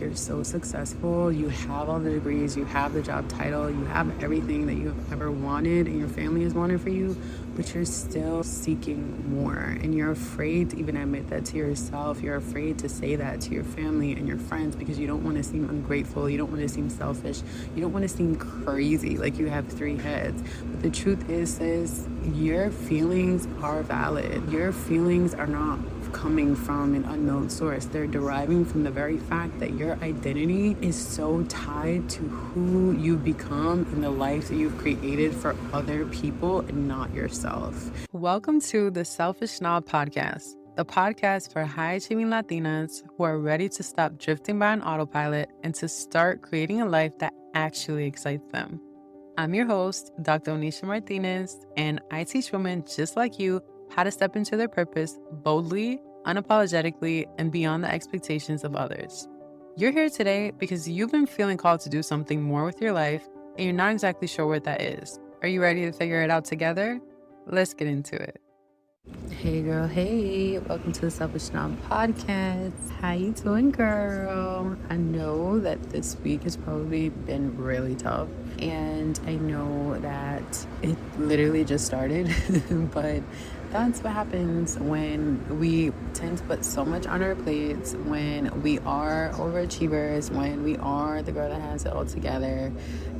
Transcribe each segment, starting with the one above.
You're so successful, you have all the degrees, you have the job title, you have everything that you have ever wanted and your family has wanted for you, but you're still seeking more. And you're afraid to even admit that to yourself. You're afraid to say that to your family and your friends because you don't want to seem ungrateful. You don't want to seem selfish. You don't want to seem crazy, like you have three heads. But the truth is your feelings are valid. Your feelings are not coming from an unknown source. They're deriving from the very fact that your identity is so tied to who you become in the life that you've created for other people and not yourself. Welcome to the Selfish Snob Podcast, the podcast for high-achieving Latinas who are ready to stop drifting by an autopilot and to start creating a life that actually excites them. I'm your host, Dr. Onaysia Martinez, and I teach women just like you how to step into their purpose boldly, unapologetically, and beyond the expectations of others. You're here today because you've been feeling called to do something more with your life, and you're not exactly sure what that is. Are you ready to figure it out together? Let's get into it. Hey girl, hey, welcome to the Selfish Snob Podcast. How you doing, girl? I know that this week has probably been really tough, and I know that it literally just started, but that's what happens when we tend to put so much on our plates, when we are overachievers, when we are the girl that has it all together.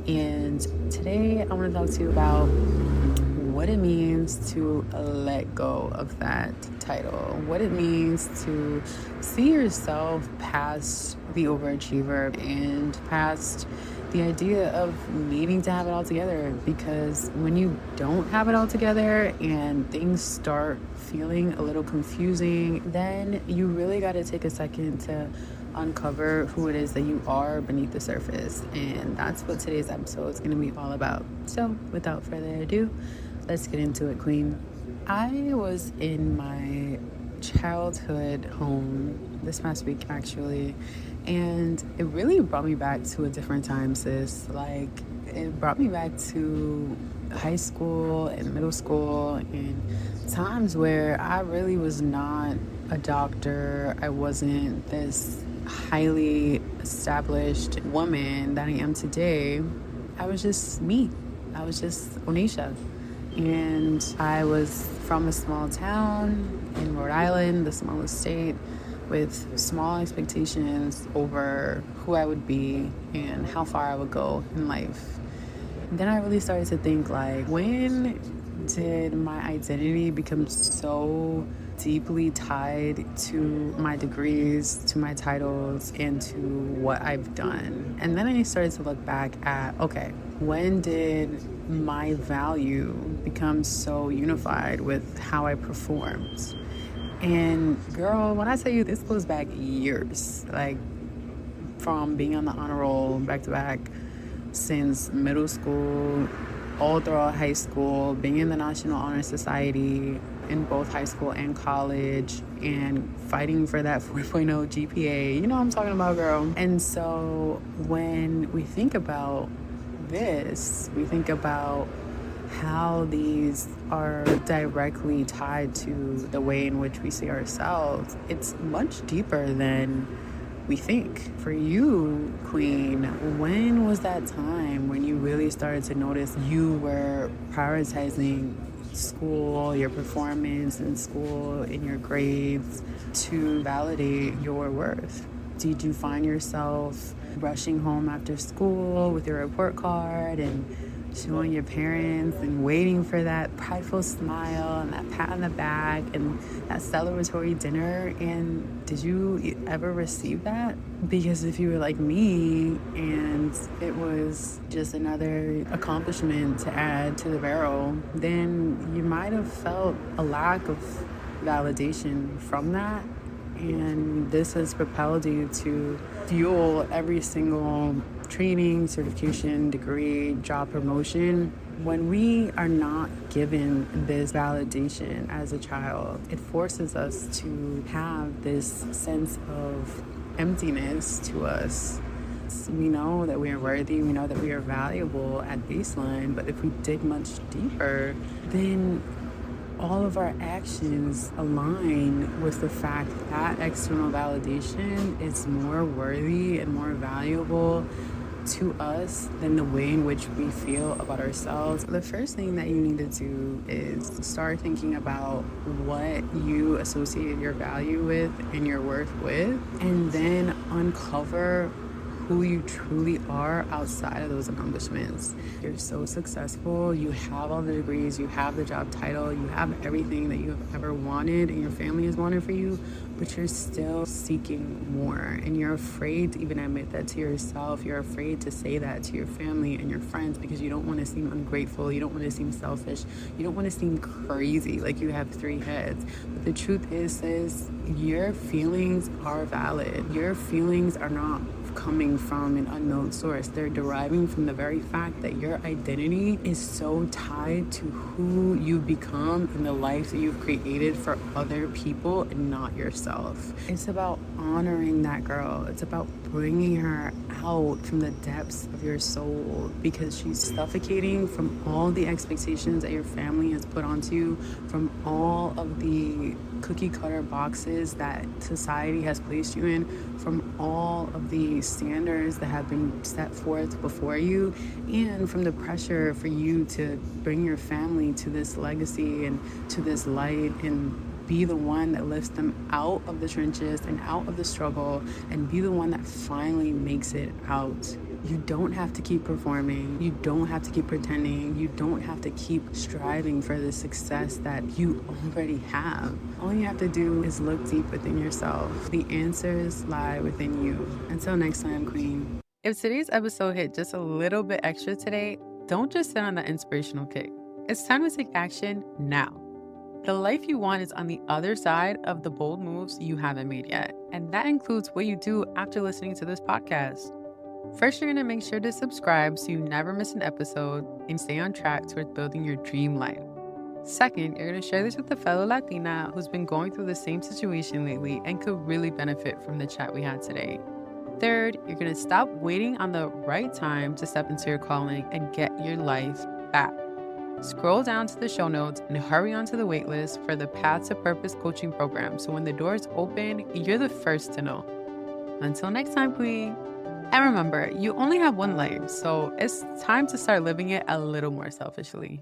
And today I want to talk to you about what it means to let go of that title, what it means to see yourself past the overachiever and past the idea of needing to have it all together. Because when you don't have it all together and things start feeling a little confusing, then you really got to take a second to uncover who it is that you are beneath the surface. And that's what today's episode is going to be all about. So without further ado, let's get into it, queen. I was in my childhood home this past week, actually, and it really brought me back to a different time, sis. Like, it brought me back to high school and middle school and times where I really was not a doctor. I wasn't this highly established woman that I am today. I was just me. I was just Onaysia. And I was from a small town in Rhode Island, the smallest state, with small expectations over who I would be and how far I would go in life. And then I really started to think, like, when did my identity become so deeply tied to my degrees, to my titles, and to what I've done? And then I started to look back at, okay, when did my value become so unified with how I performed? And girl, when I tell you, this goes back years, like from being on the honor roll back to back since middle school, all throughout high school, being in the National Honor Society in both high school and college, and fighting for that 4.0 GPA. You know what I'm talking about, girl. And so when we think about this, we think about how these are directly tied to the way in which we see ourselves. It's much deeper than we think. For you, queen, when was that time when you really started to notice you were prioritizing school, your performance in school, in your grades, to validate your worth? Did you find yourself rushing home after school with your report card and showing your parents and waiting for that prideful smile and that pat on the back and that celebratory dinner? And did you ever receive that? Because if you were like me and it was just another accomplishment to add to the barrel, then you might have felt a lack of validation from that. And this has propelled you to fuel every single training, certification, degree, job promotion. When we are not given this validation as a child, it forces us to have this sense of emptiness to us. We know that we are worthy, we know that we are valuable at baseline, but if we dig much deeper, then all of our actions align with the fact that external validation is more worthy and more valuable to us than the way in which we feel about ourselves. The first thing that you need to do is start thinking about what you associate your value with and your worth with, and then uncover who you truly are outside of those accomplishments. You're so successful, you have all the degrees, you have the job title, you have everything that you have ever wanted and your family has wanted for you, but you're still seeking more, and you're afraid to even admit that to yourself. You're afraid to say that to your family and your friends because you don't want to seem ungrateful, you don't want to seem selfish, you don't want to seem crazy like you have three heads. But the truth is your feelings are valid. Your feelings are not coming from an unknown source. They're deriving from the very fact that your identity is so tied to who you become in the life that you've created for other people and not yourself. It's about honoring that girl. It's about bringing her out from the depths of your soul, because she's suffocating from all the expectations that your family has put onto you, from all of the cookie cutter boxes that society has placed you in, from all of the standards that have been set forth before you, and from the pressure for you to bring your family to this legacy and to this light and be the one that lifts them out of the trenches and out of the struggle and be the one that finally makes it out. You don't have to keep performing. You don't have to keep pretending. You don't have to keep striving for the success that you already have. All you have to do is look deep within yourself. The answers lie within you. Until next time, Queen. If today's episode hit just a little bit extra today, don't just sit on that inspirational kick. It's time to take action now. The life you want is on the other side of the bold moves you haven't made yet. And that includes what you do after listening to this podcast. First, you're going to make sure to subscribe so you never miss an episode and stay on track towards building your dream life. Second, you're going to share this with a fellow Latina who's been going through the same situation lately and could really benefit from the chat we had today. Third, you're going to stop waiting on the right time to step into your calling and get your life back. Scroll down to the show notes and hurry onto the waitlist for the Path to Purpose coaching program, so when the doors open, you're the first to know. Until next time, Queen. And remember, you only have one life, so it's time to start living it a little more selfishly.